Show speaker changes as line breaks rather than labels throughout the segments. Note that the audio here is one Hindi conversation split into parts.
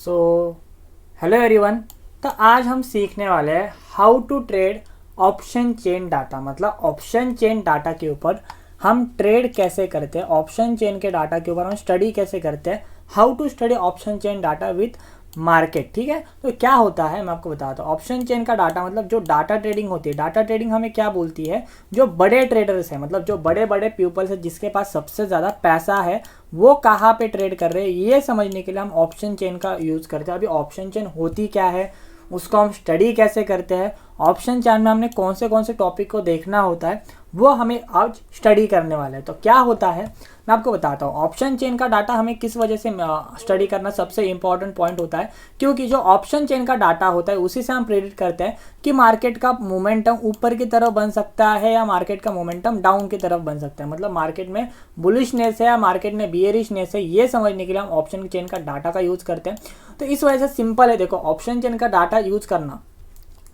So hello everyone. तो आज हम सीखने वाले हैं how to trade option chain data. मतलब ऑप्शन चेन डाटा के ऊपर हम ट्रेड कैसे करते हैं, ऑप्शन चेन के डाटा के ऊपर हम स्टडी कैसे करते हैं, how to study option chain data with market. ठीक है, तो क्या होता है मैं आपको बताता हूँ। ऑप्शन चेन का डाटा मतलब जो डाटा ट्रेडिंग होती है, डाटा ट्रेडिंग हमें क्या बोलती है, जो बड़े ट्रेडर्स हैं, मतलब जो बड़े बड़े पीपल्स हैं जिसके पास सबसे ज़्यादा पैसा है, वो कहाँ पे ट्रेड कर रहे हैं, ये समझने के लिए हम ऑप्शन चेन का यूज़ करते हैं। अभी ऑप्शन चेन होती क्या है, उसको हम स्टडी कैसे करते हैं, ऑप्शन चेन में हमने कौन से टॉपिक को देखना होता है, वो हमें आज स्टडी करने वाले हैं। तो क्या होता है मैं आपको बताता हूँ। ऑप्शन चेन का डाटा हमें किस वजह से स्टडी करना सबसे इंपॉर्टेंट पॉइंट होता है, क्योंकि जो ऑप्शन चेन का डाटा होता है उसी से हम प्रेडिक्ट करते हैं कि मार्केट का मोमेंटम ऊपर की तरफ बन सकता है या मार्केट का मोमेंटम डाउन की तरफ बन सकता है। मतलब मार्केट में बुलिशनेस है या मार्केट में बियरिशनेस है, ये समझने के लिए हम ऑप्शन चेन का डाटा का यूज़ करते हैं। तो इस वजह से सिंपल है, देखो ऑप्शन चेन का डाटा यूज़ करना।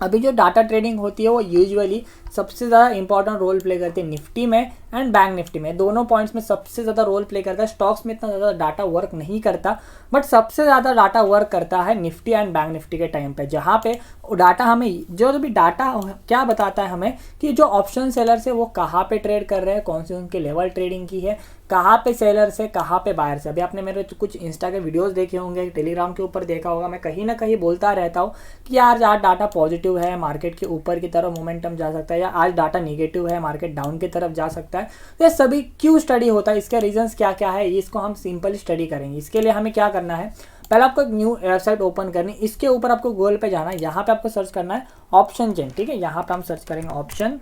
अभी जो डाटा ट्रेडिंग होती है वो यूजुअली सबसे ज़्यादा इंपॉर्टेंट रोल प्ले करती है निफ्टी में एंड बैंक निफ्टी में। दोनों पॉइंट्स में सबसे ज़्यादा रोल प्ले करता है। स्टॉक्स में इतना ज़्यादा डाटा वर्क नहीं करता, बट सबसे ज़्यादा डाटा वर्क करता है निफ्टी एंड बैंक निफ्टी के टाइम पे, जहाँ पे डाटा हमें जो भी डाटा क्या बताता है हमें कि जो ऑप्शन सेलर्स है वो कहाँ पे ट्रेड कर रहे हैं, कौन सी उनकी लेवल ट्रेडिंग की है, कहाँ पे सेलर्स है, कहाँ पे बायर्स है। अभी आपने मेरे कुछ इंस्टा के वीडियोस देखे होंगे, टेलीग्राम के ऊपर देखा होगा, मैं कहीं ना कहीं बोलता रहता हूँ कि यार आज डाटा पॉजिटिव है, मार्केट के ऊपर की तरफ मोमेंटम जा सकता है, या आज डाटा निगेटिव है, मार्केट डाउन की तरफ जा सकता है। तो ये सभी क्यों स्टडी होता है, इसके रीजंस क्या क्या है, इसको हम सिंपल स्टडी करेंगे। इसके लिए हमें क्या करना है, पहले आपको एक न्यू वेबसाइट ओपन करनी, इसके ऊपर आपको गूगल पे जाना है, यहाँ पे आपको सर्च करना है ऑप्शन चेन। ठीक है, यहाँ पे हम सर्च करेंगे ऑप्शन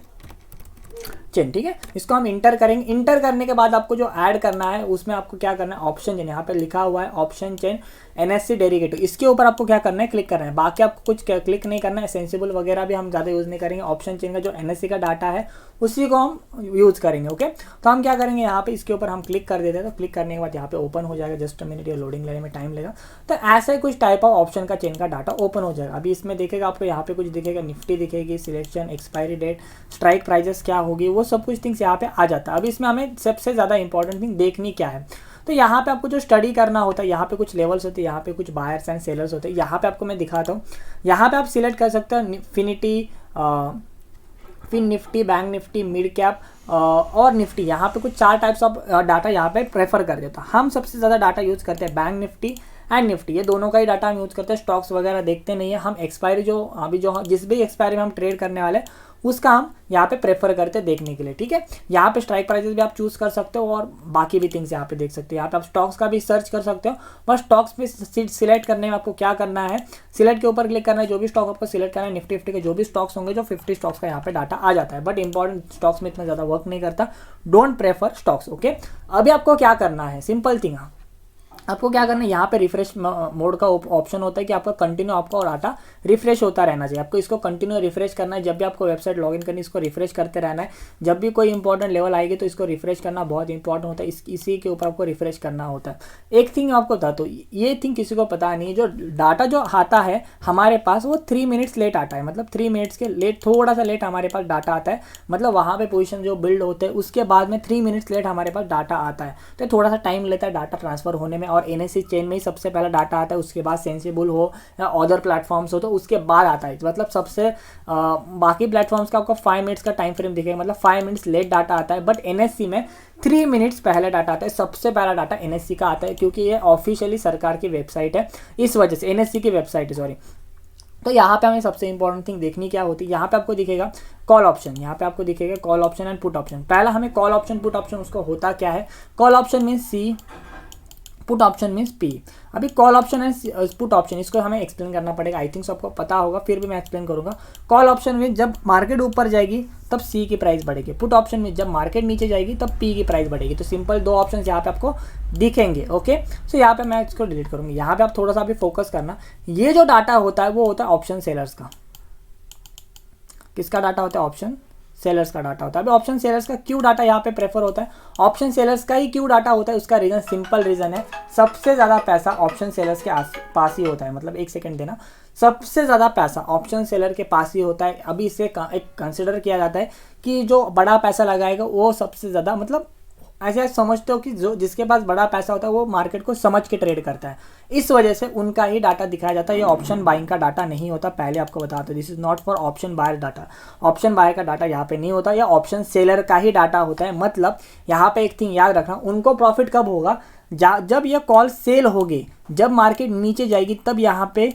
चेन। ठीक है, इसको हम इंटर करेंगे। इंटर करने के बाद आपको जो ऐड करना है उसमें आपको क्या करना है, ऑप्शन चेन, यहाँ पे लिखा हुआ है ऑप्शन चेन एनएससी डेरिवेटिव, इसके ऊपर आपको क्या करना है, क्लिक करना है। बाकी आपको कुछ क्लिक नहीं करना है, सेंसिबल वगैरह भी हम ज़्यादा यूज़ नहीं करेंगे। ऑप्शन चेन का जो एनएससी का डाटा है उसी को हम यूज़ करेंगे। ओके, तो हम क्या करेंगे, यहाँ पे इसके ऊपर हम क्लिक कर देते हैं। तो क्लिक करने के बाद यहाँ पे ओपन हो जाएगा, जस्ट मिनट, ये लोडिंग लेने में टाइम लेगा। तो ऐसा ही कुछ टाइप ऑफ ऑप्शन का चेन का डाटा ओपन हो जाएगा। अभी इसमें देखेगा आपको, यहाँ पे कुछ दिखेगा, निफ्टी दिखेगी, selection, expiry date, strike prices क्या होगी, वो सब कुछ थिंग्स यहाँ पे आ जाता है। अभी इसमें हमें सबसे ज़्यादा इंपॉर्टेंट थिंग देखनी क्या है, तो यहाँ पे आपको जो स्टडी करना होता है, यहाँ पे कुछ लेवल्स होते हैं, यहाँ पे कुछ बायर्स एंड सेलर्स होते हैं। यहाँ पे आपको मैं दिखाता हूँ, यहाँ पे आप सिलेक्ट कर सकते हो Fin Nifty, bank Nifty, mid cap और निफ्टी। यहाँ पे कुछ 4 टाइप्स ऑफ डाटा यहाँ पे प्रेफर कर देता है। हम सबसे ज़्यादा डाटा यूज़ करते हैं बैंक निफ्टी एंड निफ्टी, ये दोनों का ही डाटा हम यूज़ करते हैं। स्टॉक्स वगैरह देखते नहीं है हम। एक्सपायरी जो अभी जो जिस भी एक्सपायरी में हम ट्रेड करने वाले उसका हम यहाँ पे प्रेफर करते हैं देखने के लिए। ठीक है, यहाँ पे स्ट्राइक प्राइसेस भी आप चूज़ कर सकते हो और बाकी भी थिंग्स यहाँ पे देख सकते हो। यहाँ पे आप स्टॉक्स का भी सर्च कर सकते हो, बस स्टॉक्स पे सिलेक्ट करने में आपको क्या करना है, सिलेक्ट के ऊपर क्लिक करना है। जो भी स्टॉक आपको सिलेक्ट करना है, निफ्टी फिफ्टी के जो भी स्टॉक्स होंगे, जो 50 स्टॉक्स का यहाँ पे डाटा आ जाता है। बट इंपॉर्टेंट स्टॉक्स में इतना ज़्यादा वर्क नहीं करता, डोंट प्रेफर स्टॉक्स। ओके, अभी आपको क्या करना है, सिंपल थिंग, आपको क्या करना है, यहाँ पे रिफ्रेश मोड का ऑप्शन होता है कि आपका कंटिन्यू आपका डाटा रिफ्रेश होता रहना चाहिए। आपको इसको कंटिन्यू रिफ्रेश करना है, जब भी आपको वेबसाइट लॉगिन करनी है इसको रिफ्रेश करते रहना है। जब भी कोई इंपॉर्टेंट लेवल आएगी तो इसको रिफ्रेश करना बहुत इंपॉर्टेंट होता है, इसी के ऊपर आपको रिफ्रेश करना होता है। एक थिंग आपको बता, तो ये थिंग किसी को पता नहीं है, जो डाटा जो आता है हमारे पास वो 3 मिनट्स लेट आता है। मतलब 3 मिनट्स के लेट, थोड़ा सा लेट हमारे पास डाटा आता है। मतलब वहाँ पे पोजीशन जो बिल्ड होते हैं उसके बाद में 3 मिनट्स लेट हमारे पास डाटा आता है। तो थोड़ा सा टाइम लेता है डाटा ट्रांसफर होने में, और एनएससी चेन में ही सबसे पहला डाटा आता है, उसके बाद सेंसिबल हो या अदर प्लेटफॉर्म्स हो तो उसके बाद आता है। मतलब सबसे बाकी प्लेटफॉर्म्स का आपको 5 मिनट्स का टाइम फ्रेम दिखेगा, मतलब 5 मिनट्स लेट डाटा आता है। बट एनएससी में 3 मिनट्स पहले डाटा आता है। सबसे पहला डाटा एनएससी का आता है, क्योंकि ये ऑफिशियली सरकार की वेबसाइट है, इस वजह से एनएससी की वेबसाइट है, सॉरी। तो यहाँ पे हमें सबसे इंपॉर्टेंट थिंग देखनी क्या होती है, यहाँ पे आपको दिखेगा कॉल ऑप्शन, यहाँ पे आपको दिखेगा call option and put option. पहला हमें कॉल ऑप्शन पुट ऑप्शन, उसको होता क्या है, कॉल ऑप्शन मीन्स सी, पुट ऑप्शन मीन्स पी। अभी call option and put option, इसको हमें एक्सप्लेन करना पड़ेगा। आई थिंक सबको पता होगा, फिर भी मैं एक्सप्लेन करूंगा। कॉल ऑप्शन में जब मार्केट ऊपर जाएगी तब सी की प्राइस बढ़ेगी, पुट ऑप्शन में जब मार्केट नीचे जाएगी तब पी की प्राइस बढ़ेगी। तो सिंपल 2 ऑप्शन यहाँ पे आपको दिखेंगे। ओके, सो यहाँ पे मैं इसको डिलीट करूँगी। यहाँ पे आप थोड़ा सा भी फोकस करना, ये जो डाटा होता है वो होता है ऑप्शन सेलर्स का। किसका डाटा होता है, ऑप्शन सेलर्स का डाटा होता है। अभी ऑप्शन सेलर्स का क्यों डाटा यहाँ पे प्रेफर होता है, ऑप्शन सेलर्स का ही क्यों डाटा होता है, उसका रीज़न सिंपल रीज़न है, सबसे ज़्यादा पैसा ऑप्शन सेलर्स के पास ही होता है। मतलब एक सेकंड देना, सबसे ज़्यादा पैसा ऑप्शन सेलर के पास ही होता है। अभी इसे एक कंसिडर किया जाता है कि जो बड़ा पैसा लगाएगा वो सबसे ज़्यादा मतलब ऐसे आप समझते हो कि जो जिसके पास बड़ा पैसा होता है वो मार्केट को समझ के ट्रेड करता है, इस वजह से उनका ही डाटा दिखाया जाता है। ये ऑप्शन बाइंग का डाटा नहीं होता, पहले आपको बता दो, this is not for option buyer data. Option buyer का डाटा यहाँ पे नहीं होता, या ऑप्शन सेलर का ही डाटा होता है। मतलब यहाँ पे एक थिंग याद रखना, उनको प्रॉफिट कब होगा, जब ये कॉल सेल होगी, जब मार्केट नीचे जाएगी तब यहाँ पे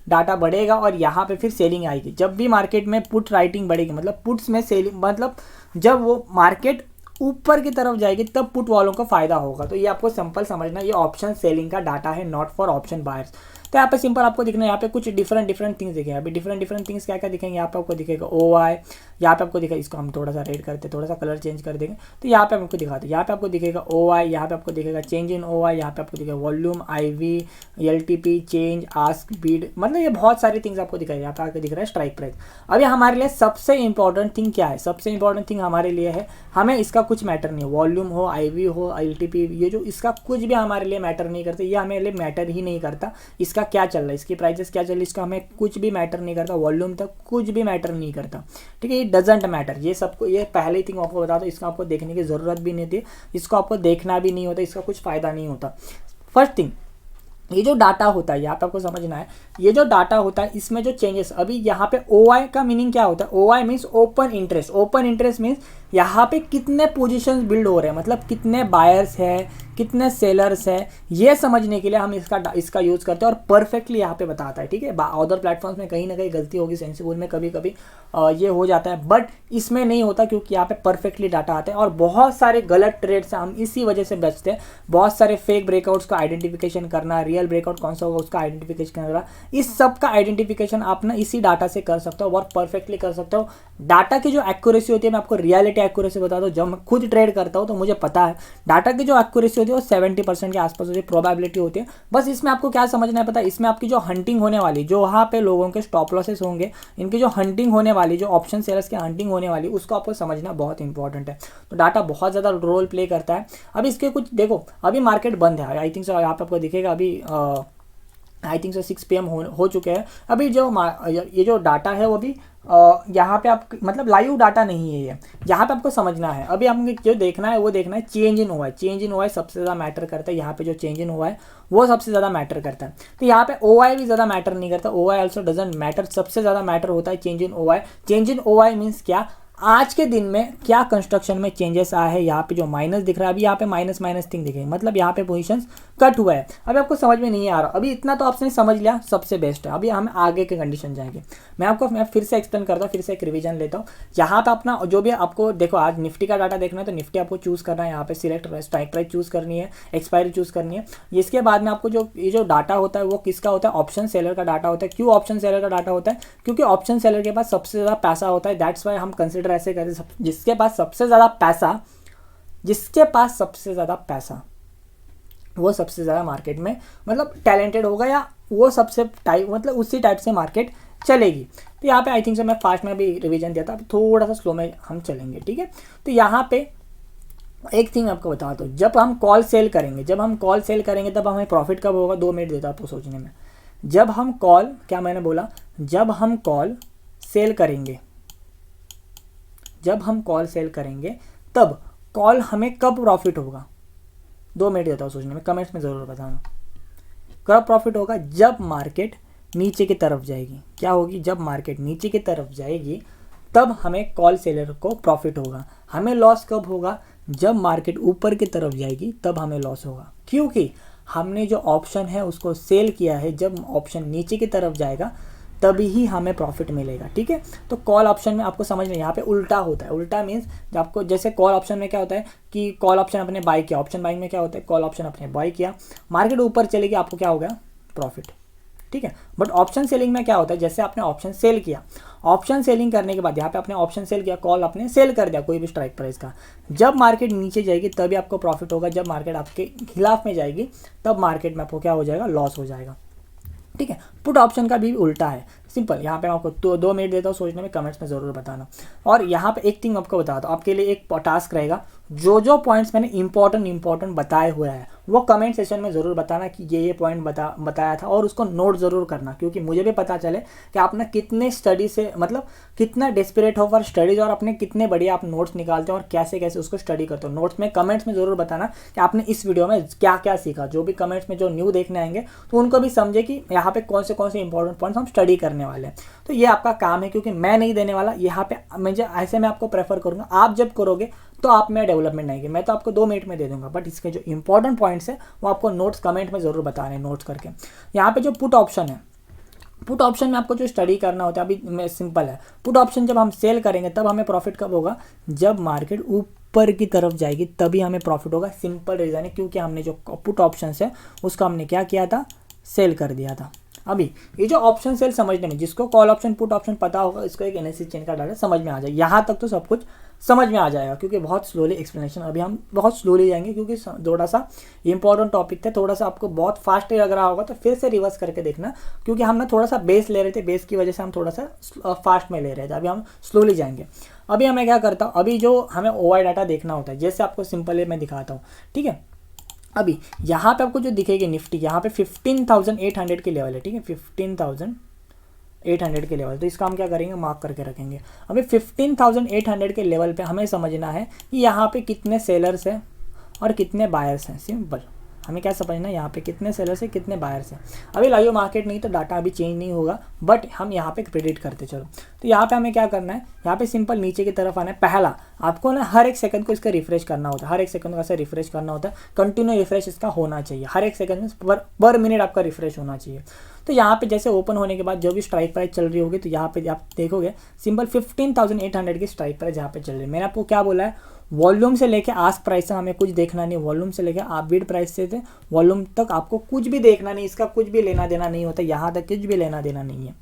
डाटा बढ़ेगा और यहाँ पे फिर सेलिंग आएगी। जब भी मार्केट में पुट राइटिंग बढ़ेगी, मतलब पुट्स में सेलिंग, मतलब जब वो मार्केट ऊपर की तरफ जाएगी तब पुट वालों को फायदा होगा। तो ये आपको सिंपल समझना, ये ऑप्शन सेलिंग का डाटा है, नॉट फॉर ऑप्शन बायर्स। तो यहाँ पे सिंपल आपको दिखना है, यहाँ पे कुछ डिफरेंट थिंग्स दिखेंगे। अभी डिफरेंट थिंग्स क्या क्या दिखेंगे, यहाँ पे आपको दिखेगा OI, यहाँ पे आपको दिखेगा, इसको हम थोड़ा सा रेड करते, थोड़ा सा कलर चेंज कर देंगे, तो यहाँ पे आपको दिखाते हैं, यहाँ पे आपको दिखेगा OI, यहाँ पे आपको दिखेगा चेंज इन OI, यहाँ पे आपको दिखेगा volume, IV, LTP, change, ask, Beed, मतलब ये बहुत सारी थिंग्स आपको दिखाई, यहाँ पे आपको दिख रहा है स्ट्राइक प्राइस। अभी हमारे लिए सबसे इंपॉर्टेंट थिंग क्या है, सबसे इंपॉर्टेंट थिंग हमारे लिए है, हमें इसका कुछ मैटर नहीं, वॉल्यूम हो, IV हो, LTP, ये जो इसका कुछ भी हमारे लिए मैटर नहीं करता, ये हमारे लिए मैटर ही नहीं करता। इसका क्या चल रहा है, इसकी प्राइसेस क्या चल रही है, इसका हमें कुछ भी मैटर नहीं करता, वॉल्यूम तक कुछ भी मैटर नहीं करता, ठीक है, ये डजेंट मैटर। ये सबको, ये पहली थिंग आपको बता दो, इसका आपको देखने की ज़रूरत भी नहीं थी, इसको आपको देखना भी नहीं होता, इसका कुछ फ़ायदा नहीं होता। फर्स्ट थिंग, ये जो डाटा होता है यहाँ पे आपको समझना है, ये जो डाटा होता है इसमें जो चेंजेस, अभी यहाँ पे OI का मीनिंग क्या होता है, OI means open interest. Open interest means यहाँ पे कितने पोजीशंस बिल्ड हो रहे हैं, मतलब कितने बायर्स हैं, कितने सेलर्स हैं, ये समझने के लिए हम इसका यूज़ करते हैं और परफेक्टली यहाँ पे बताता है, ठीक है। अदर प्लेटफॉर्म्स में कहीं ना कहीं गलती होगी, सेंसिबल में कभी कभी ये हो जाता है, बट इसमें नहीं होता क्योंकि यहाँ पे परफेक्टली डाटा आता है। और बहुत सारे गलत ट्रेड से हम इसी वजह से बचते हैं, बहुत सारे फेक ब्रेकआउट्स का आइडेंटिफिकेशन करना, रियल ब्रेकआउट कौन सा होगा उसका आइडेंटिफिकेशन करना, इस सब का आइडेंटिफिकेशन आप ना इसी डाटा से कर सकते हो और परफेक्टली कर सकते हो। डाटा की जो एक्यूरेसी होती है, मैं आपको रियलिटी एक्यूरेसी बता दूं, जब मैं खुद ट्रेड करता हूं तो मुझे पता है डाटा की जो एक्यूरेसी होती है वो 70% के आसपास होती है, प्रोबेबिलिटी होती है। बस इसमें आपको क्या समझना है पता है, इसमें आपकी जो हंटिंग होने वाली, जो वहाँ पे लोगों के स्टॉप लॉसेस होंगे, इनकी जो हंटिंग होने वाली, जो ऑप्शन सेलर्स की हंटिंग होने वाली, उसको आपको समझना बहुत इंपॉर्टेंट है। तो डाटा बहुत ज़्यादा रोल प्ले करता है। अब इसके कुछ देखो, अभी मार्केट बंद है, आई थिंक सो यहाँ पे आपको दिखेगा, अभी आई थिंक सो 6 PM हो चुके हैं। अभी जो ये जो डाटा है वो भी यहाँ पे आप, मतलब लाइव डाटा नहीं है ये, यहाँ पे आपको समझना है। अभी हमको जो देखना है वो देखना है change in OI। Change in OI सबसे ज़्यादा मैटर करता है, यहाँ पे जो चेंज इन OI वो सबसे ज़्यादा मैटर करता है। तो यहाँ पे OI भी ज़्यादा मैटर नहीं करता, OI ऑल्सो डजेंट मैटर, सबसे ज़्यादा मैटर होता है change in OI। Change in OI means क्या, आज के दिन में क्या कंस्ट्रक्शन में चेंजेस आए हैं। यहाँ पे जो माइनस दिख रहा है, अभी यहाँ पे माइनस थिंग दिखेगी, मतलब यहाँ पे पोजीशंस कट हुआ है। अभी आपको समझ में नहीं आ रहा, अभी इतना तो आपने समझ लिया, सबसे बेस्ट है। अभी हम आगे के कंडीशन जाएंगे, मैं फिर से एक्सप्लेन करता हूँ, फिर से एक रिवीजन लेता हूँ। यहाँ पे अपना जो भी आपको देखो, आज निफ्टी का डाटा देखना है तो निफ्टी आपको चूज़ करना है, यहाँ पे सिलेक्ट स्ट्राइक प्राइस चूज़ करनी है, एक्सपायरी चूज़ करनी है। इसके बाद में आपको ये जो डाटा होता है वो किसका होता है, ऑप्शन सेलर का डाटा होता है। क्यों ऑप्शन सेलर का डाटा होता है, क्योंकि ऑप्शन सेलर के पास सबसे ज़्यादा पैसा होता है, दैट्स वाई हम कंसिडर ऐसे करते हैं, जिसके पास सबसे ज़्यादा पैसा, वो सबसे ज़्यादा मार्केट में मतलब टैलेंटेड होगा, या वो सबसे मतलब उसी टाइप से मार्केट चलेगी। तो यहाँ पे आई थिंक से मैं फास्ट में भी रिवीजन दिया था, थोड़ा सा स्लो में हम चलेंगे, ठीक है। तो यहाँ पे एक थिंग आपको बता दो, जब हम कॉल सेल करेंगे तब हमें प्रॉफिट कब होगा, 2 मिनट देता आपको सोचने में। जब हम कॉल, क्या मैंने बोला, जब हम कॉल सेल करेंगे तब कॉल हमें कब प्रॉफिट होगा, 2 मिनट देता हूँ सोचने में, कमेंट्स में ज़रूर बताना कब प्रॉफिट होगा। जब मार्केट नीचे की तरफ जाएगी, क्या होगी, जब मार्केट नीचे की तरफ जाएगी तब हमें कॉल सेलर को प्रॉफिट होगा। हमें लॉस कब होगा, जब मार्केट ऊपर की तरफ जाएगी तब हमें लॉस होगा, क्योंकि हमने जो ऑप्शन है उसको सेल किया है। जब ऑप्शन नीचे की तरफ जाएगा तभी ही हमें प्रॉफिट मिलेगा, ठीक है। तो कॉल ऑप्शन में आपको समझ में, यहाँ पे उल्टा होता है। उल्टा मीन्स आपको, जैसे कॉल ऑप्शन में क्या होता है कि कॉल ऑप्शन अपने बाई किया, ऑप्शन बाइंग में क्या होता है, कॉल ऑप्शन अपने बाई किया, मार्केट ऊपर चलेगी, आपको क्या हो गया, प्रॉफिट, ठीक है। बट ऑप्शन सेलिंग में क्या होता है, जैसे आपने ऑप्शन सेल किया, ऑप्शन सेलिंग करने के बाद यहाँ पे आपने ऑप्शन सेल किया, कॉल आपने सेल कर दिया कोई भी स्ट्राइक प्राइस का, जब मार्केट नीचे जाएगी तभी आपको प्रॉफिट होगा, जब मार्केट आपके खिलाफ में जाएगी तब मार्केट में आपको क्या हो जाएगा, लॉस हो जाएगा, ठीक है। पुट ऑप्शन का भी उल्टा है, सिंपल। यहाँ पे मैं आपको 2 मिनट देता हूँ सोचने में, कमेंट्स में ज़रूर बताना। और यहाँ पे एक थिंग आपको बता दो, आपके लिए एक टास्क रहेगा, जो जो पॉइंट्स मैंने इंपॉर्टेंट बताए हुए हैं वो कमेंट सेशन में ज़रूर बताना कि ये पॉइंट बताया था, और उसको नोट ज़रूर करना, क्योंकि मुझे भी पता चले कि आपने कितने स्टडी से मतलब कितना डेस्परेट हो फॉर स्टडीज़, और अपने कितने बढ़िया आप नोट्स निकालते हो और कैसे कैसे उसको स्टडी करते हो। नोट्स में कमेंट्स में ज़रूर बताना कि आपने इस वीडियो में क्या क्या सीखा। जो भी कमेंट्स में जो न्यू देखने आएंगे तो उनको भी समझे कि यहाँ पे कौन से इंपॉर्टेंट पॉइंट्स हम स्टडी करने वाले हैं। तो ये आपका काम है, क्योंकि मैं नहीं देने वाला यहाँ पे, मुझे ऐसे मैं आपको प्रेफर करूँगा। आप जब करोगे तो आप में डेवलपमेंट आएगी, मैं तो आपको 2 मिनट में दे दूंगा, बट इसके जो इंपॉर्टेंट पॉइंट्स है वो आपको नोट्स कमेंट में ज़रूर बताने, नोट्स करके। यहाँ पे जो पुट ऑप्शन है, पुट ऑप्शन में आपको जो स्टडी करना होता है अभी मैं सिंपल है। पुट ऑप्शन जब हम सेल करेंगे तब हमें प्रॉफिट कब होगा, जब मार्केट ऊपर की तरफ जाएगी तभी हमें प्रॉफिट होगा। सिंपल रीज़न है, क्योंकि हमने जो पुट ऑप्शन है उसको हमने क्या किया था, सेल कर दिया था। अभी ये जो ऑप्शन सेल समझने में, जिसको कॉल ऑप्शन पुट ऑप्शन पता होगा, इसको एक एनालिसिस चेन का डाटा समझ में आ जाए। यहाँ तक तो सब कुछ समझ में आ जाएगा, क्योंकि बहुत स्लोली एक्सप्लेनेशन, अभी हम बहुत स्लोली जाएंगे क्योंकि थोड़ा सा इंपॉर्टेंट टॉपिक था। थोड़ा सा आपको बहुत फास्ट लग रहा होगा तो फिर से रिवर्स करके देखना, क्योंकि हम ना थोड़ा सा बेस ले रहे थे, बेस की वजह से हम थोड़ा सा फास्ट में ले रहे थे। अभी हम स्लोली जाएंगे। अभी हमें क्या करता हूँ, अभी जो हमें OI डाटा देखना होता है, जैसे आपको सिंपल मैं दिखाता हूँ, ठीक है। अभी यहाँ पे आपको जो दिखेगी निफ्टी, यहाँ पे 15,800 के लेवल है, ठीक है, 15,800 के लेवल। तो इसका हम क्या करेंगे, मार्क करके रखेंगे। अभी 15,800 के लेवल पे हमें समझना है कि यहाँ पे कितने सेलर्स हैं और कितने बायर्स हैं। सिंपल हमें क्या समझना है, यहाँ पे कितने सेलर्स हैं कितने बायर्स हैं। अभी लाइव मार्केट नहीं तो डाटा अभी चेंज नहीं होगा, बट हम यहाँ पे प्रेडिक्ट करते चलो। तो यहाँ पे हमें क्या करना है, यहाँ पे सिंपल नीचे की तरफ आना है। पहला आपको ना हर एक सेकंड को इसका रिफ्रेश करना होता है, हर एक सेकंड को ऐसे रिफ्रेश करना होता है, कंटिन्यू रिफ्रेश इसका होना चाहिए। हर एक सेकंड में पर मिनट आपका रिफ्रेश होना चाहिए। तो यहाँ पे जैसे ओपन होने के बाद जो भी स्ट्राइक प्राइस चल रही होगी, तो यहाँ पे आप देखोगे सिंपल 15,800 की स्ट्राइक प्राइस यहाँ पे चल रही है। मैंने आपको क्या बोला है, वॉल्यूम से लेके आस्क प्राइस तक हमें कुछ देखना नहीं, वॉल्यूम से लेके आप बिड प्राइस से वॉल्यूम तक आपको कुछ भी देखना नहीं, इसका कुछ भी लेना देना नहीं होता। यहाँ तक कुछ भी लेना देना नहीं है,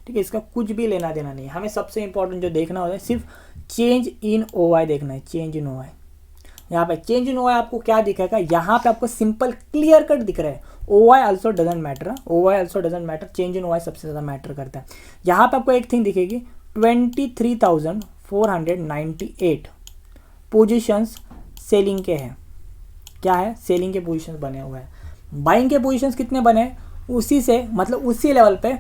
ठीक है, इसका कुछ भी लेना देना नहीं है। हमें सबसे इंपॉर्टेंट जो देखना होता है सिर्फ चेंज इन OI देखना है, चेंज इन OI। यहाँ पे चेंज इन OI आपको क्या दिखेगा, यहाँ पे आपको सिंपल क्लियर कट दिख रहा है। OI also doesn't matter, OI also doesn't matter, change in OI सबसे ज़्यादा मैटर करता है। यहाँ पे आपको एक थिंग दिखेगी, 23,498 पोजीशंस सेलिंग के हैं। क्या है, सेलिंग के पोजीशंस बने हुए हैं। बाइंग के पोजीशंस कितने बने हैं, उसी से मतलब उसी लेवल पे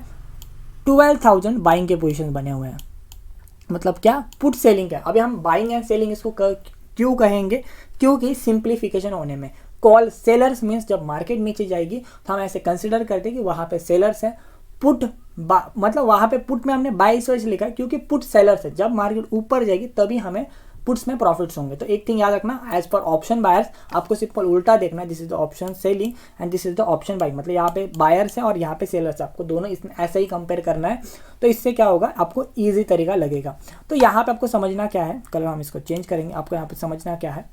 12,000 बाइंग के पोजीशंस बने हुए हैं। मतलब क्या, पुट सेलिंग है। अभी हम बाइंग एंड सेलिंग इसको क्यों कहेंगे, क्योंकि सिंप्लीफिकेशन होने में कॉल सेलर्स मीन्स जब मार्केट नीचे जाएगी तो हम ऐसे कंसिडर करते हैं कि वहाँ पे सेलर्स है। पुट मतलब वहाँ पे पुट में हमने बाई सोच लिखा है, क्योंकि पुट सेलर्स है। जब मार्केट ऊपर जाएगी तभी हमें पुट्स में प्रॉफिट्स होंगे। तो एक थिंग याद रखना, एज पर ऑप्शन बायर्स आपको सिंपल उल्टा देखना, this is the option selling and this is the option buying. मतलब यहाँ पे बायर्स है और यहाँ पे सेलर्स है, आपको दोनों इसमें ऐसे ही कंपेयर करना है। तो इससे क्या होगा, आपको ईजी तरीका लगेगा। तो यहाँ पे आपको समझना क्या है, कल हम इसको चेंज करेंगे। आपको यहाँ पे समझना क्या है,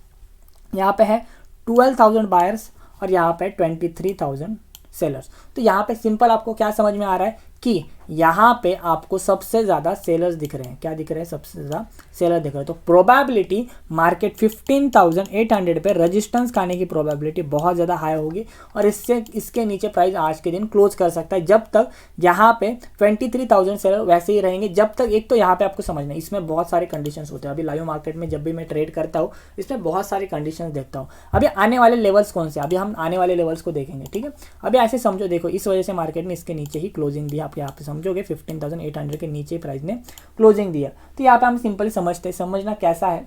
यहाँ पे है 12,000 बायर्स और यहाँ पे 23,000 सेलर्स। तो यहाँ पे सिंपल आपको क्या समझ में आ रहा है कि यहाँ पे आपको सबसे ज़्यादा सेलर्स दिख रहे हैं। क्या दिख रहे हैं, सबसे ज़्यादा सेलर दिख रहे हैं। तो प्रोबेबिलिटी मार्केट 15,800 पे रजिस्टेंस खाने की प्रोबेबिलिटी बहुत ज़्यादा हाई होगी, और इसके नीचे प्राइस आज के दिन क्लोज कर सकता है, जब तक यहाँ पे 23,000 सेलर वैसे ही रहेंगे। जब तक, एक तो यहाँ पे आपको समझना है, इसमें बहुत सारे कंडीशंस होते हैं। अभी लाइव मार्केट में जब भी मैं ट्रेड करता हूँ इसमें बहुत सारे कंडीशंस देखता हूँ। अभी आने वाले लेवल्स कौन से, अभी हम आने वाले लेवल्स को देखेंगे, ठीक है। अभी ऐसे समझो, देखो इस वजह से मार्केट ने इसके नीचे ही क्लोजिंग दिया। आप यहाँ पे समझोगे 15,800 के नीचे प्राइस ने क्लोजिंग दिया। तो यहाँ पे हम सिंपली समझना कैसा है,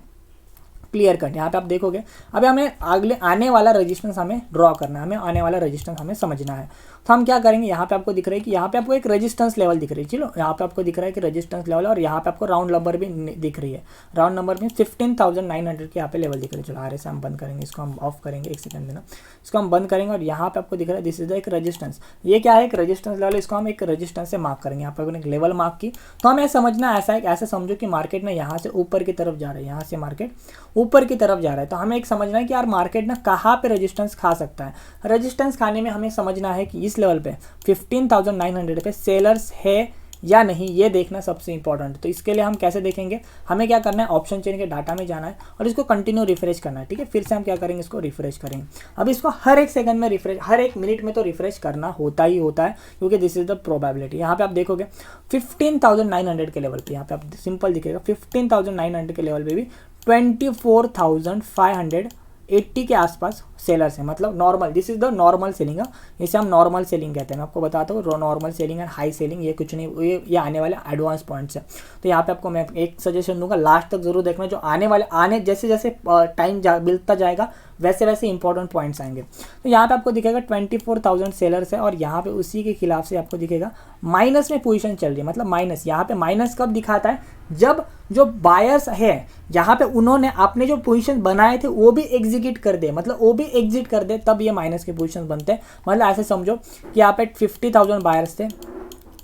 क्लियर कट। यहाँ पे आप देखोगे, अभी हमें अगले आने वाला रेजिस्टेंस हमें ड्रॉ करना है, हमें आने वाला रेजिस्टेंस हमें समझना है। तो हम क्या करेंगे, यहाँ पे आपको दिख रहा है कि यहाँ पे आपको एक रेजिस्टेंस लेवल दिख रही है। चलो यहाँ पे आपको दिख रहा है कि रेजिस्टेंस लेवल, और यहाँ पे आपको राउंड नंबर भी दिख रही है। राउंड नंबर में 15,900 के यहाँ पे लेवल दिख रही है। चलो आर से हम बंद करेंगे, इसको हम ऑफ करेंगे, एक सेकंड देना, इसको हम बंद करेंगे। और यहाँ पे आपको दिख रहा है दिस इज एक रेजिस्टेंस। ये क्या है, एक रेजिस्टेंस लेवल, इसको हम एक रेजिस्टेंस से मार्क करेंगे। यहाँ पर एक लेवल मार्क की, तो हमें समझना ऐसा है, ऐसे समझो कि मार्केट ना यहाँ से ऊपर की तरफ जा रहा है, यहाँ से मार्केट ऊपर की तरफ जा रहा है। तो हमें एक समझना है कि यार मार्केट ना कहाँ पे रेजिस्टेंस खा सकता है। रेजिस्टेंस खाने में हमें समझना है कि इस लेवल पे 15,900 पे सेलर्स है या नहीं, ये देखना सबसे इंपॉर्टेंट है। तो इसके लिए हम कैसे देखेंगे, हमें क्या करना है, ऑप्शन चेन के डाटा में जाना है और इसको कंटिन्यू रिफ्रेश करना है, ठीक है। फिर से हम क्या करेंगे, इसको रिफ्रेश करेंगे। अब इसको हर एक सेकंड में रिफ्रेश, हर एक मिनट में तो रिफ्रेश करना होता ही होता है, क्योंकि दिस इज द प्रोबेबिलिटी। यहाँ पे आप देखोगे 15,900 के लेवल पे, यहाँ पे आप सिंपल दिखेगा 15,900 के लेवल पे भी 24,580 के आसपास सेलर्स है, मतलब normal, this is the normal selling है, इसे हम नॉर्मल सेलिंग कहते हैं। मैं आपको बताता हूँ normal selling and high selling, ये कुछ नहीं, ये आने वाले एडवांस पॉइंट्स है। तो यहाँ पे आपको मैं एक सजेशन दूंगा, लास्ट तक जरूर देखना, जो आने जैसे जैसे टाइम मिलता जाएगा वैसे वैसे इंपॉर्टेंट पॉइंट्स आएंगे। तो यहाँ पे आपको दिखेगा 24,000 सेलर्स है, और यहाँ पे उसी के खिलाफ से आपको दिखेगा माइनस में पोजीशन चल रही है। मतलब माइनस, यहाँ पे माइनस कब दिखाता है, जब जो बायर्स है यहाँ पे उन्होंने अपने जो पोजीशन बनाए थे वो भी एग्जीक्यूट कर दे, मतलब वो भी एग्जिट कर दे, तब ये माइनस के पोजीशन बनते हैं। मतलब ऐसे समझो कि यहाँ पे 50,000 बायर्स थे,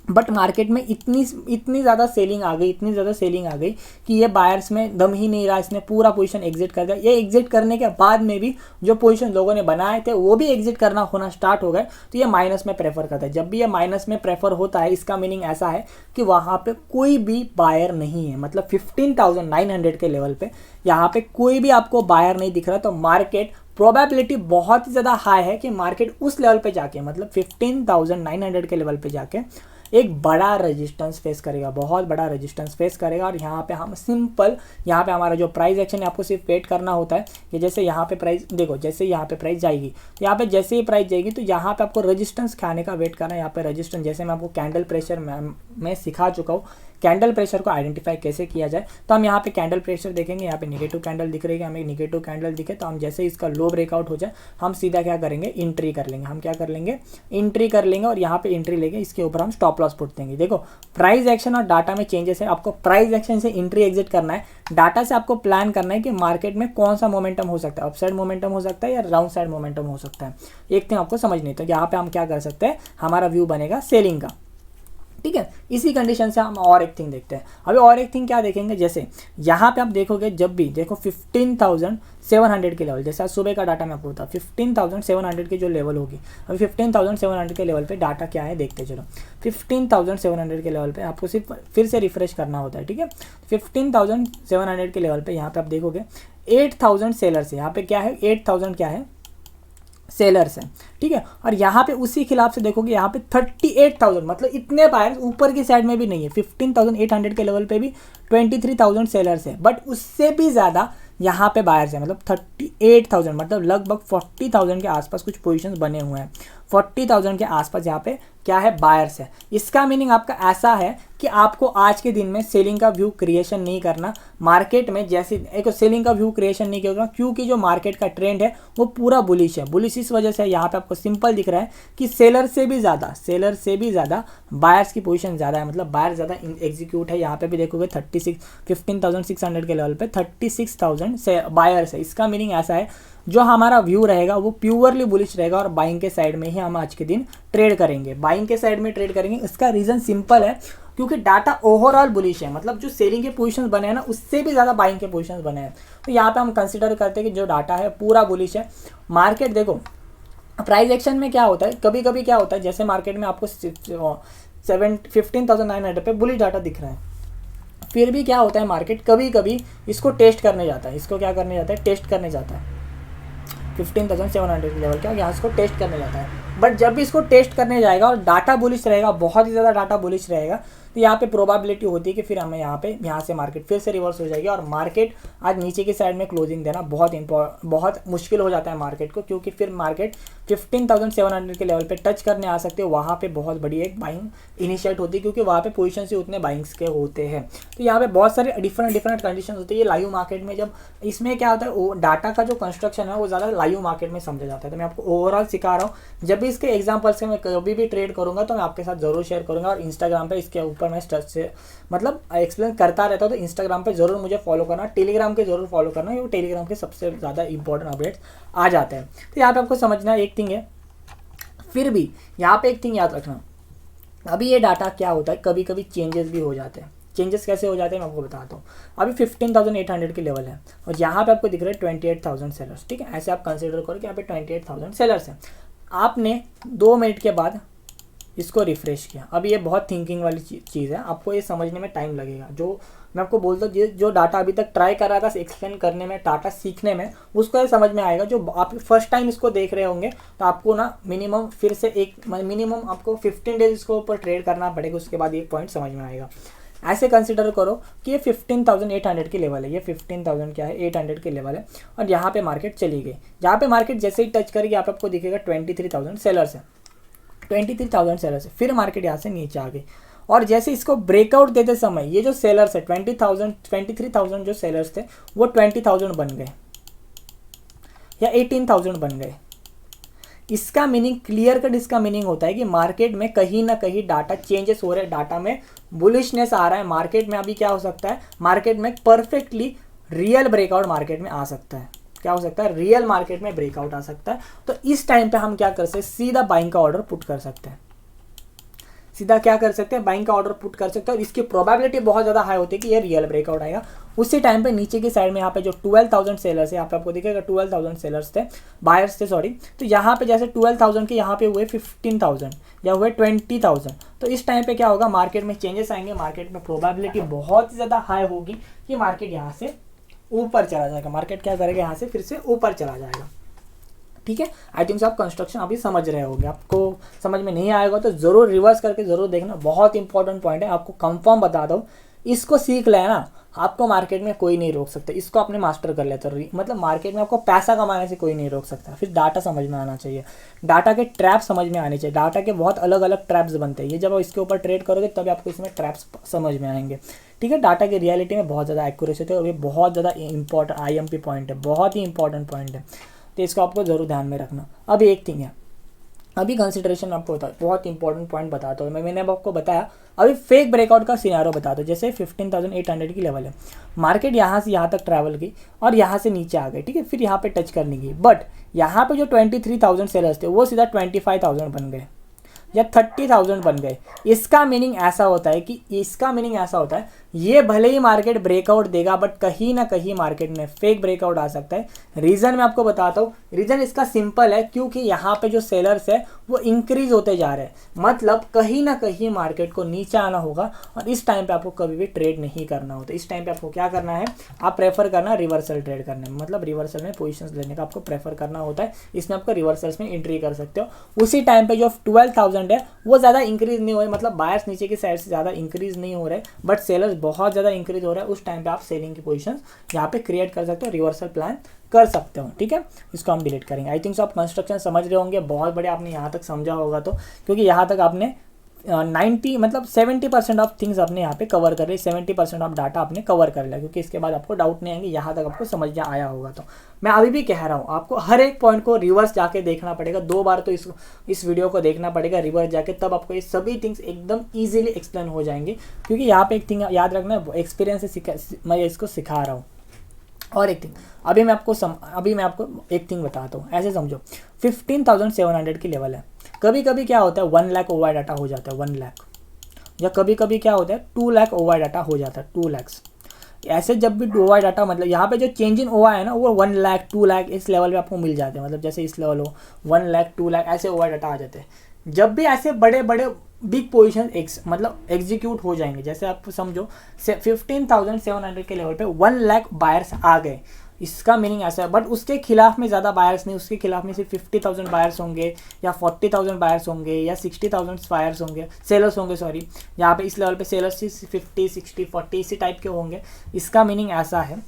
बट मार्केट में इतनी ज़्यादा सेलिंग आ गई, इतनी ज़्यादा सेलिंग आ गई कि ये बायर्स में दम ही नहीं रहा, इसने पूरा पोजीशन एग्जिट कर दिया। ये एग्जिट करने के बाद में भी जो पोजीशन लोगों ने बनाए थे वो भी एग्जिट करना होना स्टार्ट हो गए, तो ये माइनस में प्रेफर करता है। जब भी ये माइनस में प्रेफर होता है, इसका मीनिंग ऐसा है कि वहाँ पे कोई भी बायर नहीं है, मतलब 15,900 के लेवल पे यहाँ पे कोई भी आपको बायर नहीं दिख रहा। तो मार्केट प्रोबेबिलिटी बहुत ही ज़्यादा हाई है कि मार्केट उस लेवल पे जाके, मतलब 15,900 के लेवल पे जाके एक बड़ा रेजिस्टेंस फेस करेगा, बहुत बड़ा रेजिस्टेंस फेस करेगा। और यहाँ पे हम सिंपल, यहाँ पे हमारा जो प्राइस एक्शन है आपको सिर्फ वेट करना होता है कि जैसे यहाँ पे प्राइस देखो, जैसे यहाँ पे प्राइस जाएगी, तो यहाँ पे जैसे ही प्राइस जाएगी तो यहाँ पे आपको रेजिस्टेंस खाने का वेट करना है। यहाँ पे रेजिस्टेंस, जैसे मैं आपको कैंडल प्रेशर में सिखा चुका हूँ कैंडल प्रेशर को आइडेंटिफाई कैसे किया जाए। तो हम यहाँ पे कैंडल प्रेशर देखेंगे, यहाँ पे निगेटिव कैंडल दिख रही है, हमें निगेटिव कैंडल दिखे तो हम जैसे इसका लो ब्रेकआउट हो जाए हम सीधा क्या करेंगे, एंट्री कर लेंगे। हम क्या कर लेंगे, एंट्री कर लेंगे, और यहाँ पे एंट्री लेंगे, इसके ऊपर हम स्टॉप लॉस पुट देंगे। देखो प्राइस एक्शन और डाटा में चेंजेस है, आपको प्राइस एक्शन से एंट्री एग्जिट करना है, डाटा से आपको प्लान करना है कि मार्केट में कौन सा मोमेंटम हो सकता है, अपसाइड मोमेंटम हो सकता है या डाउन साइड मोमेंटम हो सकता है। एक थिंग आपको समझनी है, तो यहाँ पे हम क्या कर सकते हैं, हमारा व्यू बनेगा सेलिंग का, ठीक है। इसी कंडीशन से हम और एक थिंग देखते हैं। अभी और एक थिंग क्या देखेंगे, जैसे यहाँ पे आप देखोगे, जब भी देखो 15,700 के लेवल, जैसे आज सुबह का डाटा मैं आपको बता, 15,700 की जो लेवल होगी, अभी 15,700 के लेवल पे डाटा क्या है देखते चलो। 15,700 के लेवल पे आपको सिर्फ फिर से रिफ्रेश करना होता है, ठीक है। 15,700 के लेवल पे यहाँ पे आप देखोगे 8,000 सेलर्स है, यहाँ पे क्या है, 8,000 क्या है, सेलर्स है, ठीक है। और यहाँ पे उसी खिलाफ से देखोगे यहाँ पे 38,000, मतलब इतने बायर्स ऊपर की साइड में भी नहीं है। 15,800 के लेवल पे भी 23,000 सेलर्स है, बट उससे भी ज़्यादा यहाँ पे बायर्स है, मतलब 38,000, मतलब लगभग 40,000 के आसपास कुछ पोजीशंस बने हुए हैं। 40,000 के आसपास यहाँ पे क्या है, बायर्स है। इसका मीनिंग आपका ऐसा है कि आपको आज के दिन में सेलिंग का व्यू क्रिएशन नहीं करना मार्केट में, जैसे एक सेलिंग का व्यू क्रिएशन नहीं करना, क्योंकि जो मार्केट का ट्रेंड है वो पूरा बुलिश है। बुलिश इस वजह से यहाँ पे आपको सिंपल दिख रहा है कि सेलर से भी ज़्यादा बायर्स की पोजीशन ज़्यादा है, मतलब बायर ज़्यादा एग्जीक्यूट है। यहाँ पे भी देखोगे 15,600 के लेवल पे 36,000 से बायर्स है। इसका मीनिंग ऐसा है जो हमारा व्यू रहेगा वो प्योरली बुलिश रहेगा, और बाइंग के साइड में ही हम आज के दिन ट्रेड करेंगे, बाइंग के साइड में ट्रेड करेंगे। इसका रीज़न सिंपल है, क्योंकि डाटा ओवरऑल बुलिश है, मतलब जो सेलिंग के पोजीशंस बने हैं ना उससे भी ज़्यादा बाइंग के पोजीशंस बने हैं। तो यहाँ पे हम कंसिडर करते हैं कि जो डाटा है पूरा बुलिश है। मार्केट देखो प्राइस एक्शन में क्या होता है, कभी कभी क्या होता है, जैसे मार्केट में आपको 15,900 पे बुलिश डाटा दिख रहा है, फिर भी क्या होता है, मार्केट कभी कभी इसको टेस्ट करने जाता है। इसको क्या करने जाता है, टेस्ट करने जाता है। 15,700 के लेवल क्या यहाँ इसको टेस्ट करने जाता है, बट जब भी इसको टेस्ट करने जाएगा और डाटा बुलिश रहेगा, बहुत ही ज़्यादा डाटा बुलिश रहेगा, तो यहाँ पे प्रोबेबिलिटी होती है कि फिर हमें यहाँ से मार्केट फिर से रिवर्स हो जाएगी, और मार्केट आज नीचे की साइड में क्लोजिंग देना बहुत मुश्किल हो जाता है मार्केट को, क्योंकि फिर मार्केट 15,700 के लेवल पे टच करने आ सकते हो, वहाँ पे बहुत बड़ी एक बाइंग इनिशिएट होती है, क्योंकि वहाँ पे पोजीशन से उतने बाइंग्स के होते हैं। तो यहाँ पे बहुत सारे डिफरेंट कंडीशन होती है। ये लाइव मार्केट में जब इसमें क्या होता है, वो डाटा का जो कंस्ट्रक्शन है वो ज़्यादा लाइव मार्केट में समझा जाता है। तो मैं आपको ओवरऑल सिखा रहा हूँ, जब भी इसके एग्जाम्पल से मैं कभी भी ट्रेड करूँगा तो मैं आपके साथ ज़रूर शेयर करूँगा, और इंस्टाग्राम पर इसके ऊपर मैं स्ट्रेस से मतलब एक्सप्लेन करता रहता हूँ। तो इंस्टाग्राम पे जरूर मुझे फॉलो करना, टेलीग्राम के जरूर फॉलो करना, क्योंकि टेलीग्राम के सबसे ज़्यादा इंपॉर्टेंट अपडेट्स आ जाते हैं। तो यहाँ पे आपको समझना एक थिंग है, फिर भी यहाँ पे एक थिंग याद रखना, अभी ये डाटा क्या होता है, कभी कभी चेंजेस भी हो जाते हैं। चेंजेस कैसे हो जाते हैं मैं आपको बताता हूँ। अभी 15,800 के लेवल है, और यहाँ पे आपको दिख रहा है 28,000 सेलर्स, ठीक है। ऐसे आप कंसिडर करो कि यहाँ पे 28,000 सेलर्स हैं। आपने 2 मिनट के बाद इसको रिफ्रेश किया। अब ये बहुत थिंकिंग वाली चीज़ है, आपको ये समझने में टाइम लगेगा। जो मैं आपको बोलता हूँ, जो डाटा अभी तक ट्राई कर रहा था एक्सप्लेन करने में, डाटा सीखने में, उसको ये समझ में आएगा। जो आप फर्स्ट टाइम इसको देख रहे होंगे तो आपको ना मिनिमम फिर से मिनिमम आपको 15 डेज इसको ऊपर ट्रेड करना पड़ेगा, उसके बाद एक पॉइंट समझ में आएगा। ऐसे कंसिडर करो कि ये 15,800 की लेवल है, ये 15,000 क्या है 800 की लेवल है, और यहाँ पे मार्केट चली गई। यहाँ पे मार्केट जैसे ही टच करेगी यहाँ पे आपको दिखेगा 23,000 सेलर्स है, 23,000 सेलर्स है। फिर मार्केट यहाँ से नीचे आ गई, और जैसे इसको ब्रेकआउट देते समय ये जो सेलर्स है 23,000 जो सेलर्स थे वो 20,000 बन गए या 18,000 बन गए। इसका मीनिंग क्लियर कट, इसका मीनिंग होता है कि मार्केट में कहीं ना कहीं डाटा चेंजेस हो रहे हैं, डाटा में बुलिशनेस आ रहा है। मार्केट में अभी क्या हो सकता है, मार्केट में परफेक्टली रियल ब्रेकआउट मार्केट में आ सकता है। क्या हो सकता है, रियल मार्केट में ब्रेकआउट आ सकता है। तो इस टाइम पे हम क्या कर सकते हैं, सीधा बाइंग का ऑर्डर पुट कर सकते हैं, सीधा क्या कर सकते हैं, बाइंग का ऑर्डर पुट कर सकते हैं। और इसकी प्रोबेबिलिटी बहुत ज़्यादा हाई होती है कि ये रियल ब्रेकआउट आएगा। उसी टाइम पे नीचे की साइड में यहाँ पे जो 12,000 सेलर्स है, यहाँ पे आपको दिखेगा 12,000 सेलर्स थे, बायर्स थे सॉरी। तो यहाँ पे जैसे 12,000 के यहाँ पे हुए 15,000 या हुए 20,000, तो इस टाइम पे क्या होगा, मार्केट में चेंजेस आएंगे। मार्केट में प्रोबेबिलिटी बहुत ज़्यादा हाई होगी कि मार्केट यहाँ से ऊपर चला जाएगा। मार्केट क्या करेगा, यहाँ से फिर से ऊपर चला जाएगा। ठीक है, आई थिंक आप कंस्ट्रक्शन अभी समझ रहे होंगे। आपको समझ में नहीं आएगा तो ज़रूर रिवर्स करके ज़रूर देखना, बहुत इंपॉर्टेंट पॉइंट है। आपको कंफर्म बता दो, इसको सीख लेना, आपको मार्केट में कोई नहीं रोक सकता। इसको आपने मास्टर कर लिया तो मतलब मार्केट में आपको पैसा कमाने से कोई नहीं रोक सकता। फिर डाटा समझ में आना चाहिए, डाटा के ट्रैप समझ में आने चाहिए। डाटा के बहुत अलग अलग ट्रैप्स बनते हैं, ये जब आप इसके ऊपर ट्रेड करोगे तभी आपको इसमें ट्रैप्स समझ में आएंगे। ठीक है, डाटा की रियलिटी में बहुत ज़्यादा एक्यूरेसी होती है, और ये बहुत ज़्यादा इंपॉर्टेंट IMP पॉइंट है, बहुत ही इंपॉर्टेंट पॉइंट है। तो इसको आपको ज़रूर ध्यान में रखना। अब एक थिंग है, अभी कंसिडरेशन आपको बता, बहुत इंपॉर्टेंट पॉइंट बताता हूँ मैंने अब आपको बताया। अभी फेक ब्रेकआउट का सिनारियो बता दो। जैसे 15,800 की लेवल है, मार्केट यहाँ से यहाँ तक ट्रैवल की और यहाँ से नीचे आ गई, ठीक है, फिर यहाँ पे टच करने की, बट यहाँ पे जो 23,000 सेलर्स थे वो सीधा 25,000 बन गए या 30,000 बन गए। इसका मीनिंग ऐसा होता है, ये भले ही मार्केट ब्रेकआउट देगा बट कहीं ना कहीं मार्केट में फेक ब्रेकआउट आ सकता है। रीज़न मैं आपको बताता हूँ, रीज़न इसका सिंपल है, क्योंकि यहाँ पे जो सेलर्स है वो इंक्रीज होते जा रहे हैं। मतलब कहीं ना कहीं मार्केट को नीचे आना होगा, और इस टाइम पे आपको कभी भी ट्रेड नहीं करना होता। इस टाइम पे आपको क्या करना है, आप प्रेफर करना रिवर्सल ट्रेड करने में, मतलब रिवर्सल में पोजिशंस लेने का आपको प्रेफर करना होता है। इसमें आपको रिवर्सल्स में एंट्री कर सकते हो। उसी टाइम पे जो 12,000 है वो ज़्यादा इंक्रीज नहीं हो रहे, मतलब बायर्स नीचे की साइड से ज़्यादा इंक्रीज नहीं हो रहे, बट सेलर्स बहुत ज़्यादा इंक्रीज हो रहा है। उस टाइम पे आप सेलिंग की पोजीशंस यहाँ पे क्रिएट कर सकते हो, रिवर्सल प्लान कर सकते हो। ठीक है, इसको हम डिलीट करेंगे। आई थिंक सो आप कंस्ट्रक्शन समझ रहे होंगे, बहुत बढ़िया आपने यहाँ तक समझा होगा। तो क्योंकि यहाँ तक आपने 70% ऑफ थिंग्स आपने यहाँ पे कवर कर ली, 70% ऑफ डाटा आपने कवर कर लिया, क्योंकि इसके बाद आपको डाउट नहीं आएंगे। यहाँ तक आपको समझ में आया होगा। तो मैं अभी भी कह रहा हूँ, आपको हर एक पॉइंट को रिवर्स जाके देखना पड़ेगा, 2 बार तो इस वीडियो को देखना पड़ेगा रिवर्स जाके, तब आपको ये सभी थिंग्स एकदम ईजिली एक्सप्लेन हो जाएंगे। क्योंकि यहाँ पे एक थिंग याद रखना, एक्सपीरियंस से मैं इसको सिखा रहा हूँ। और एक थिंग अभी मैं आपको एक थिंग बताता हूँ। ऐसे समझो 15,700 की लेवल है, कभी कभी क्या होता है 1 लाख ओवर डाटा हो जाता है, 1 लाख, या कभी कभी क्या होता है 2 लाख ओवर डाटा हो जाता है, 2 लाख। ऐसे जब भी ओवर डाटा, मतलब यहाँ पे जो चेंज इन ओवर है ना, वो 1 लाख 2 लाख इस लेवल पे आपको मिल जाते हैं। मतलब जैसे इस लेवल हो 1 लाख 2 लाख ऐसे ओवर डाटा आ जाते हैं। जब भी ऐसे बड़े बड़े बिग पोजीशन मतलब एग्जीक्यूट हो जाएंगे, जैसे आप समझो 15,700 के लेवल पे 1 लाख बायर्स आ गए, इसका मीनिंग ऐसा है। बट उसके खिलाफ में ज़्यादा बायर्स नहीं, उसके खिलाफ में सिर्फ 50,000 बायर्स होंगे या 40,000 बायर्स होंगे या 60,000 बायर्स होंगे, सेलर्स होंगे सॉरी। यहाँ पे इस लेवल पे सेलर्स 50, 60, 40 इसी टाइप के होंगे। इसका मीनिंग ऐसा है,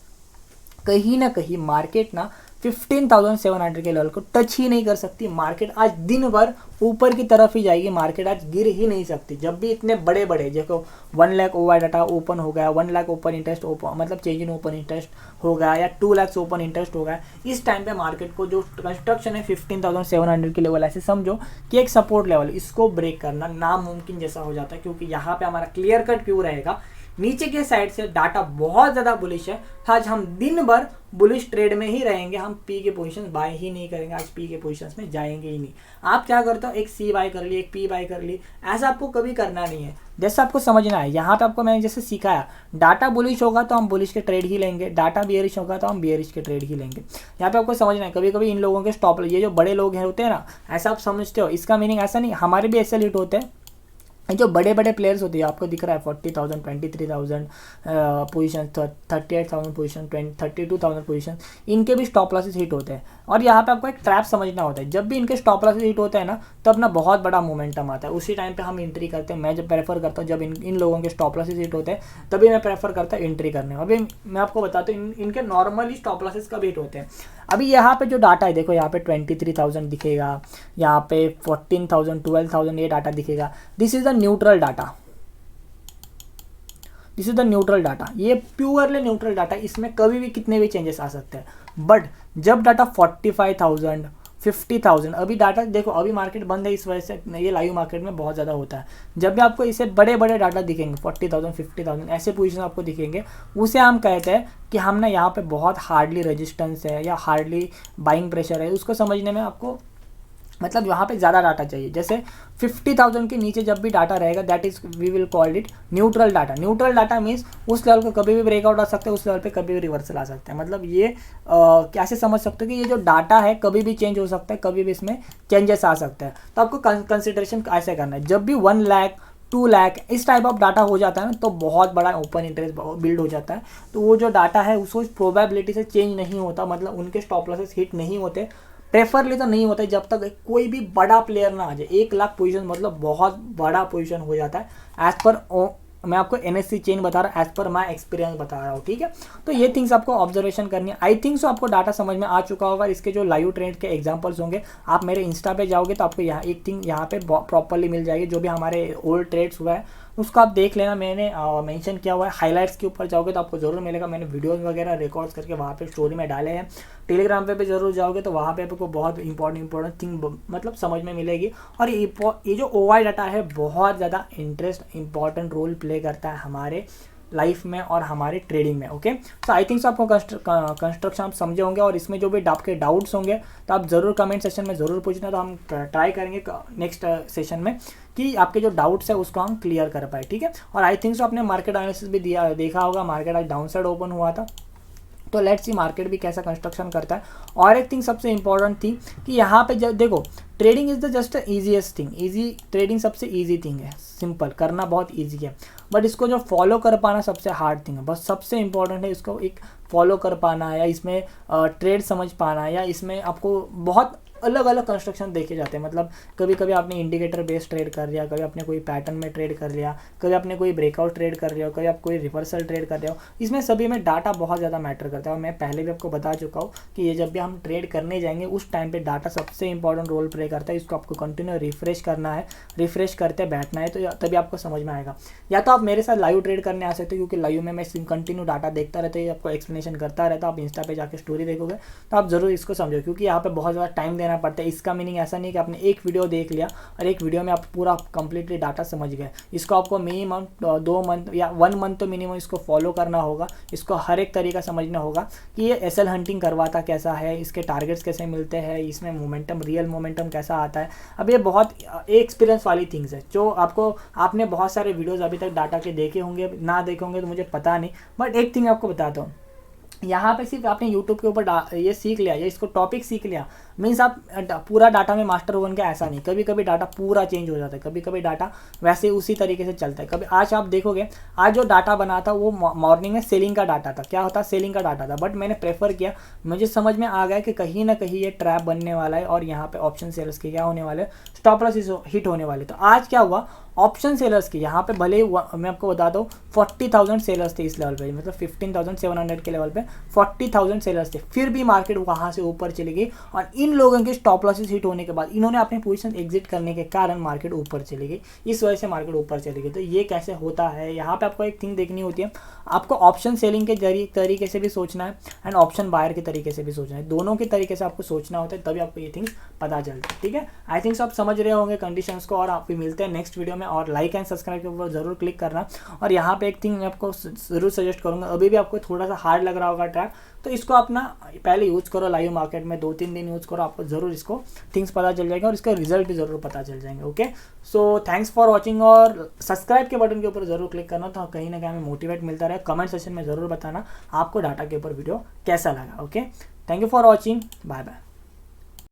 कहीं ना कहीं मार्केट ना 15,700 के लेवल को टच ही नहीं कर सकती। मार्केट आज दिन भर ऊपर की तरफ ही जाएगी, मार्केट आज गिर ही नहीं सकती। जब भी इतने बड़े बड़े देखो 1 लाख ओवर डाटा ओपन हो गया, 1 लाख ओपन इंटरेस्ट ओपन, मतलब चेंज इन ओपन इंटरेस्ट हो गया, या 2 लाख ओपन इंटरेस्ट हो गया, इस टाइम पे मार्केट को जो कंस्ट्रक्शन है 15,700 के लेवल, ऐसे समझो कि एक सपोर्ट लेवल, इसको ब्रेक करना नामुमकिन जैसा हो जाता है। क्योंकि यहाँ पे हमारा क्लियर कट व्यू रहेगा, नीचे के साइड से डाटा बहुत ज़्यादा बुलिश है। आज हम दिन भर बुलिश ट्रेड में ही रहेंगे, हम पी के पोजीशंस बाय ही नहीं करेंगे, आज पी के पोजीशंस में जाएंगे ही नहीं। आप क्या करते हो, एक सी बाय कर ली, एक पी बाय कर ली, ऐसा आपको कभी करना नहीं है। जैसा आपको समझना है, यहाँ पे आपको मैंने जैसे सिखाया, डाटा बुलिश होगा तो हम बुलिश के ट्रेड ही लेंगे, डाटा बियरिश होगा तो हम बियरिश के ट्रेड ही लेंगे। यहाँ पे आपको समझना है, कभी कभी इन लोगों के स्टॉप, ये जो बड़े लोग हैं होते हैं ना, ऐसा आप समझते हो, इसका मीनिंग ऐसा नहीं, हमारे भी ऐसे लिट होते हैं, जो बड़े बड़े प्लेयर्स होते हैं, आपको दिख रहा है 40,000 23,000 पोजीशन, 38,000 पोजीशन, 32,000 पोजीशन, इनके भी स्टॉप लॉसेस हिट होते हैं। और यहाँ पे आपको एक ट्रैप समझना होता है, जब भी इनके स्टॉप लॉसेस हिट होते हैं ना, तब ना बहुत बड़ा मोमेंटम आता है, उसी टाइम पे हम एंट्री करते हैं। मैं जब प्रेफर करता हूँ, जब इन लोगों के स्टॉप लॉसेस हिट होते हैं, तभी मैं प्रेफर करता हूँ एंट्री करने। अभी मैं आपको बताता हूँ इनके नॉर्मली स्टॉप लॉसेस कब हिट होते हैं। अभी यहाँ पे जो डाटा है देखो, यहाँ पे 23,000 दिखेगा, यहाँ पे 14,000 12,000 ये डाटा दिखेगा। This is the neutral data, this is the neutral data, ये प्योरली न्यूट्रल डाटा, इसमें कभी भी कितने भी चेंजेस आ सकते हैं। बट जब डाटा 45,000 50,000, अभी डाटा देखो, अभी मार्केट बंद है, इस वजह से ये लाइव मार्केट में बहुत ज़्यादा होता है। जब भी आपको इसे बड़े बड़े डाटा दिखेंगे 40,000 50,000 ऐसे पोजीशन आपको दिखेंगे, उसे हम कहते हैं कि हम ना यहाँ पे बहुत हार्डली रेजिस्टेंस है या हार्डली बाइंग प्रेशर है। उसको समझने में आपको मतलब यहाँ पे ज़्यादा डाटा चाहिए। जैसे 50,000 के नीचे जब भी डाटा रहेगा, that is we will called it neutral data. Neutral data means उस लेवल को कभी भी ब्रेकआउट आ सकता है, उस लेवल पे कभी भी रिवर्सल आ सकता है। मतलब ये कैसे समझ सकते हो कि ये जो डाटा है कभी भी चेंज हो सकता है, कभी भी इसमें चेंजेस आ सकता है। तो आपको कंसिडरेशन ऐसे करना है, जब भी 1 लाख 2 लाख इस टाइप ऑफ डाटा हो जाता है ना, तो बहुत बड़ा ओपन इंटरेस्ट बिल्ड हो जाता है। तो वो जो डाटा है उसको प्रोबेबिलिटी से चेंज नहीं होता, मतलब उनके स्टॉप लॉसेस हिट नहीं होते, प्रेफरली तो नहीं होता है, जब तक कोई भी बड़ा प्लेयर ना आ जाए। 1 लाख पोजीशन मतलब बहुत बड़ा पोजीशन हो जाता है। एज पर मैं आपको NSE चेन बता रहा हूँ, एज पर माई एक्सपीरियंस बता रहा हूँ, ठीक है। तो ये थिंग्स आपको ऑब्जर्वेशन करनी है। आई थिंक सो आपको डाटा समझ में आ चुका होगा। इसके जो लाइव ट्रेंड के एग्जांपल्स होंगे, आप मेरे इंस्टा पे जाओगे तो आपको यहाँ एक थिंग यहाँ पे प्रॉपरली मिल जाएगी, जो भी हमारे ओल्ड ट्रेड्स हुआ है उसको आप देख लेना। मैंने मेंशन किया हुआ है, हाइलाइट्स के ऊपर जाओगे तो आपको जरूर मिलेगा। मैंने वीडियोस वगैरह रिकॉर्ड्स करके वहाँ पे स्टोरी में डाले हैं। टेलीग्राम पे भी जरूर जाओगे तो वहाँ पे आपको बहुत इंपॉर्टेंट थिंग मतलब समझ में मिलेगी। और ये जो OI डाटा है बहुत ज़्यादा इंपॉर्टेंट रोल प्ले करता है हमारे लाइफ में और हमारे ट्रेडिंग में। ओके, तो आई थिंक आपको कंस्ट्रक्शन आप समझे होंगे, और इसमें जो भी आपके डाउट्स होंगे तो आप ज़रूर कमेंट सेशन में ज़रूर पूछना। तो हम ट्राई करेंगे नेक्स्ट सेशन में कि आपके जो डाउट्स है उसको हम क्लियर कर पाए, ठीक है। और आई थिंक आपने मार्केट एनालिसिस भी देखा होगा, मार्केट आज डाउन साइड ओपन हुआ था। तो लेट्स सी मार्केट भी कैसा कंस्ट्रक्शन करता है। और एक थिंग सबसे इंपॉर्टेंट थी कि यहाँ पे जब देखो, trading is the just easiest thing, trading सबसे ईजी थिंग है, सिंपल करना बहुत ईजी है। बट इसको जो फॉलो कर पाना सबसे हार्ड थिंग है। बस सबसे इंपॉर्टेंट है इसको एक फॉलो कर पाना, या इसमें ट्रेड समझ पाना, या इसमें आपको बहुत अलग अलग कंस्ट्रक्शन देखे जाते हैं। मतलब कभी कभी आपने इंडिकेटर बेस्ड ट्रेड कर लिया, कभी आपने कोई पैटर्न में ट्रेड कर लिया, कभी आपने कोई ब्रेकआउट ट्रेड कर लिया, कभी आप कोई रिवर्सल ट्रेड कर रहे हो। इसमें सभी में डाटा बहुत ज़्यादा मैटर करता है। और मैं पहले भी आपको बता चुका हूँ कि ये जब भी हम ट्रेड करने जाएंगे उस टाइम पे डाटा सबसे इंपॉर्टेंट रोल प्ले करता है। इसको आपको कंटिन्यू रिफ्रेश करना है, रिफ्रेश करते बैठना है, तो तभी आपको समझ में आएगा। या तो आप मेरे साथ लाइव ट्रेड करने आ सकते हो, क्योंकि लाइव में मैं कंटिन्यू डाटा देखता रहता है, आपको एक्सप्लेनेशन करता रहता। आप इंस्टा पे जाकर स्टोरी देखोगे तो आप जरूर इसको समझो, क्योंकि यहाँ पे बहुत ज़्यादा टाइम देना पड़ता है। इसका मीनिंग ऐसा नहीं कि आपने एक वीडियो देख लिया और एक वीडियो में आप पूरा कंप्लीटली डाटा समझ गए। इसको आपको मिनिमम 2 मंथ या 1 मंथ तो मिनिमम इसको फॉलो करना होगा। इसको हर एक तरीका समझना होगा कि ये SL हंटिंग करवाता कैसा है, इसके टारगेट्स कैसे मिलते हैं, इसमें मोमेंटम, रियल मोमेंटम कैसा आता है। अब ये बहुत एक्सपीरियंस वाली थिंग्स है, जो आपने बहुत सारे वीडियोज़ अभी तक डाटा के देखे होंगे, ना देखे होंगे तो मुझे पता नहीं। बट एक थिंग आपको बताता हूँ, यहाँ पे सिर्फ आपने यूट्यूब के ऊपर ये सीख लिया या इसको टॉपिक सीख लिया मीन्स आप पूरा डाटा में मास्टर बन के, ऐसा नहीं। कभी कभी डाटा पूरा चेंज हो जाता है, कभी कभी डाटा वैसे उसी तरीके से चलता है। कभी आज आप देखोगे, आज जो डाटा बना था वो मॉर्निंग में सेलिंग का डाटा था। क्या होता, सेलिंग का डाटा था। बट मैंने प्रेफर किया, मुझे समझ में आ गया कि कहीं ना कहीं ये ट्रैप बनने वाला है और यहाँ पे ऑप्शन सेलर्स के क्या होने वाले, स्टॉप लॉस हिट होने वाले। तो आज क्या हुआ, ऑप्शन सेलर्स की यहाँ पे भले मैं आपको बता दूँ 40,000 सेलर्स थे इस लेवल पे, मतलब 15,700 के लेवल पे 40,000 सेलर्स थे, फिर भी मार्केट वहाँ से ऊपर चली गई। और इन लोगों के स्टॉप लॉसेस हिट होने के बाद इन्होंने अपने पोजीशन एग्जिट करने के कारण मार्केट ऊपर चली गई। इस वजह से मार्केट ऊपर चली गई। तो ये कैसे होता है, यहाँ पे आपको एक थिंग देखनी होती है, आपको ऑप्शन सेलिंग के तरीके से भी सोचना है एंड ऑप्शन बायर के तरीके से भी सोचना है। दोनों के तरीके से आपको सोचना होता है, तभी आपको ये थिंग्स पता चलता है, ठीक है। आई थिंक आप समझ रहे होंगे कंडीशंस को। और आप भी मिलते हैं नेक्स्ट वीडियो में, और लाइक एंड सब्सक्राइब के ऊपर जरूर क्लिक करना। और यहाँ पे एक थिंग मैं आपको जरूर सजेस्ट करूँगा, अभी भी आपको थोड़ा सा हार्ड लग रहा होगा ट्रैक, तो इसको अपना पहले यूज़ करो लाइव मार्केट में, 2-3 दिन यूज़ करो, आपको जरूर इसको थिंग्स पता चल जाएंगे और इसका रिजल्ट भी जरूर पता चल जाएंगे। Okay, so thanks for watching. और सब्सक्राइब के बटन के ऊपर जरूर क्लिक करना, तो कहीं ना कहीं हमें मोटिवेट मिलता रहे। कमेंट सेक्शन में जरूर बताना आपको डाटा के ऊपर वीडियो कैसा लगा। Okay, thank you for watching, bye bye.